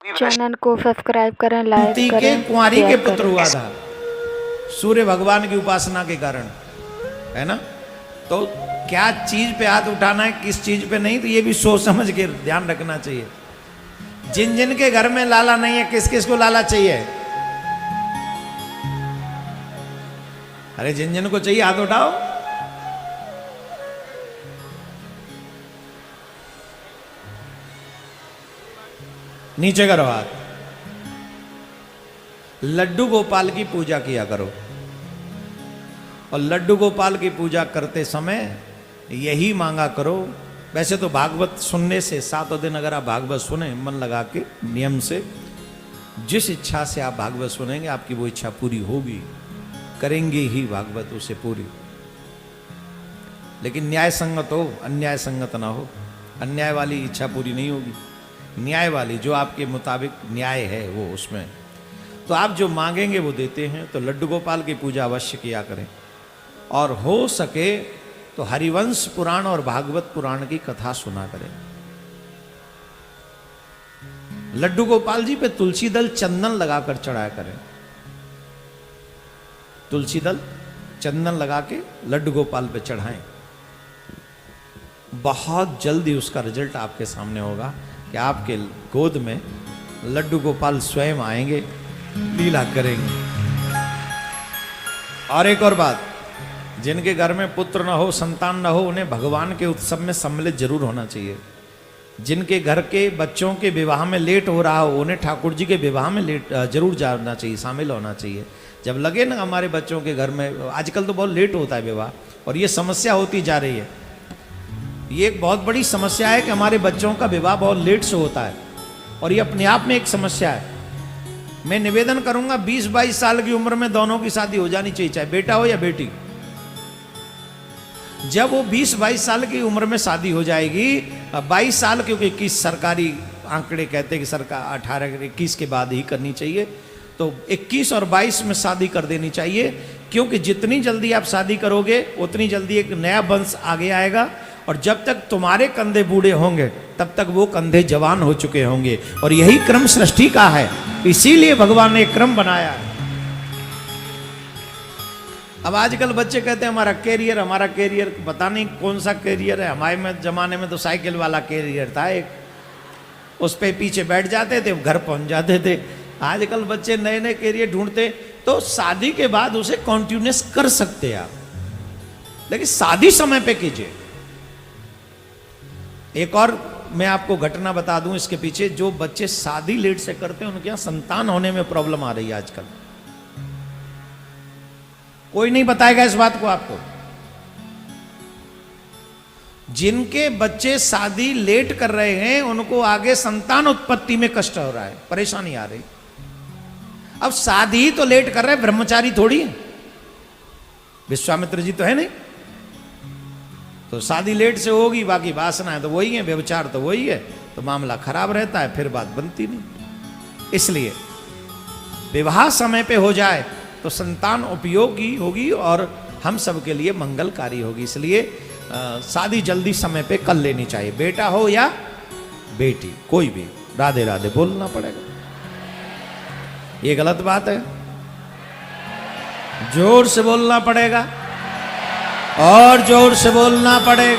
Channel को subscribe करें, like के करें, कुंवारी के शेयर पुत्र करें। हुआ था सूर्य भगवान की उपासना के कारण, है ना। तो क्या चीज पे हाथ उठाना है, किस चीज पे नहीं, तो ये भी सोच समझ के ध्यान रखना चाहिए। जिन जिन के घर में लाला नहीं है, किस किस को लाला चाहिए? अरे जिन जिन को चाहिए हाथ उठाओ। नीचे करो हाथ। लड्डू गोपाल की पूजा किया करो, और लड्डू गोपाल की पूजा करते समय यही मांगा करो। वैसे तो भागवत सुनने से, 7 दिन अगर आप भागवत सुने मन लगा के नियम से, जिस इच्छा से आप भागवत सुनेंगे आपकी वो इच्छा पूरी होगी, करेंगे ही भागवत उसे पूरी। लेकिन न्याय संगत हो, अन्याय संगत ना हो। अन्याय वाली इच्छा पूरी नहीं होगी, न्याय वाली जो आपके मुताबिक न्याय है वो उसमें। तो आप जो मांगेंगे वो देते हैं। तो लड्डू गोपाल की पूजा अवश्य किया करें, और हो सके तो हरिवंश पुराण और भागवत पुराण की कथा सुना करें। लड्डू गोपाल जी पे तुलसी दल चंदन लगाकर चढ़ाया करें। तुलसी दल चंदन लगा के लड्डू गोपाल पे चढ़ाएं। बहुत जल्दी उसका रिजल्ट आपके सामने होगा कि आपके गोद में लड्डू गोपाल स्वयं आएंगे, लीला करेंगे। और एक और बात, जिनके घर में पुत्र न हो, संतान न हो, उन्हें भगवान के उत्सव में सम्मिलित जरूर होना चाहिए। जिनके घर के बच्चों के विवाह में लेट हो रहा हो, उन्हें ठाकुर जी के विवाह में लेट जरूर जाना चाहिए, शामिल होना चाहिए। जब लगे ना हमारे बच्चों के घर में, आजकल तो बहुत लेट होता है विवाह, और ये समस्या होती जा रही है। ये एक बहुत बड़ी समस्या है कि हमारे बच्चों का विवाह बहुत लेट से होता है, और ये अपने आप में एक समस्या है। मैं निवेदन करूंगा 20-22 साल की उम्र में दोनों की शादी हो जानी चाहिए, चाहे बेटा हो या बेटी। जब वो 20-22 साल की उम्र में शादी हो जाएगी, 22 साल, क्योंकि 21 सरकारी आंकड़े कहते हैं कि सरकार 18-21 के बाद ही करनी चाहिए, तो 21 और 22 में शादी कर देनी चाहिए। क्योंकि जितनी जल्दी आप शादी करोगे उतनी जल्दी एक नया वंश आगे आएगा, और जब तक तुम्हारे कंधे बूढ़े होंगे तब तक वो कंधे जवान हो चुके होंगे। और यही क्रम सृष्टि का है, इसीलिए भगवान ने एक क्रम बनाया है। अब आजकल बच्चे कहते हैं हमारा कैरियर, पता नहीं कौन सा कैरियर है। हमारे जमाने में तो साइकिल वाला कैरियर था एक, उस पे पीछे बैठ जाते थे, घर पहुंच जाते थे। आजकल बच्चे नए नए कैरियर ढूंढते। तो शादी के बाद उसे कॉन्टिन्यूस कर सकते हैं आप, लेकिन शादी समय पे कीजिए। एक और मैं आपको घटना बता दूं इसके पीछे, जो बच्चे शादी लेट से करते हैं उनके यहां संतान होने में प्रॉब्लम आ रही है आजकल। कोई नहीं बताएगा इस बात को आपको। जिनके बच्चे शादी लेट कर रहे हैं उनको आगे संतान उत्पत्ति में कष्ट हो रहा है, परेशानी आ रही। अब शादी ही तो लेट कर रहे हैं, ब्रह्मचारी थोड़ी है। विश्वामित्र जी तो है नहीं, तो शादी लेट से होगी, बाकी वासना है तो वही है, व्यभिचार तो वही है, तो मामला खराब रहता है, फिर बात बनती नहीं। इसलिए विवाह समय पे हो जाए तो संतान उपयोगी होगी और हम सब के लिए मंगलकारी होगी। इसलिए शादी जल्दी समय पे कर लेनी चाहिए, बेटा हो या बेटी, कोई भी। राधे राधे बोलना पड़ेगा, ये गलत बात है। जोर से बोलना पड़ेगा, और जोर से बोलना पड़ेगा।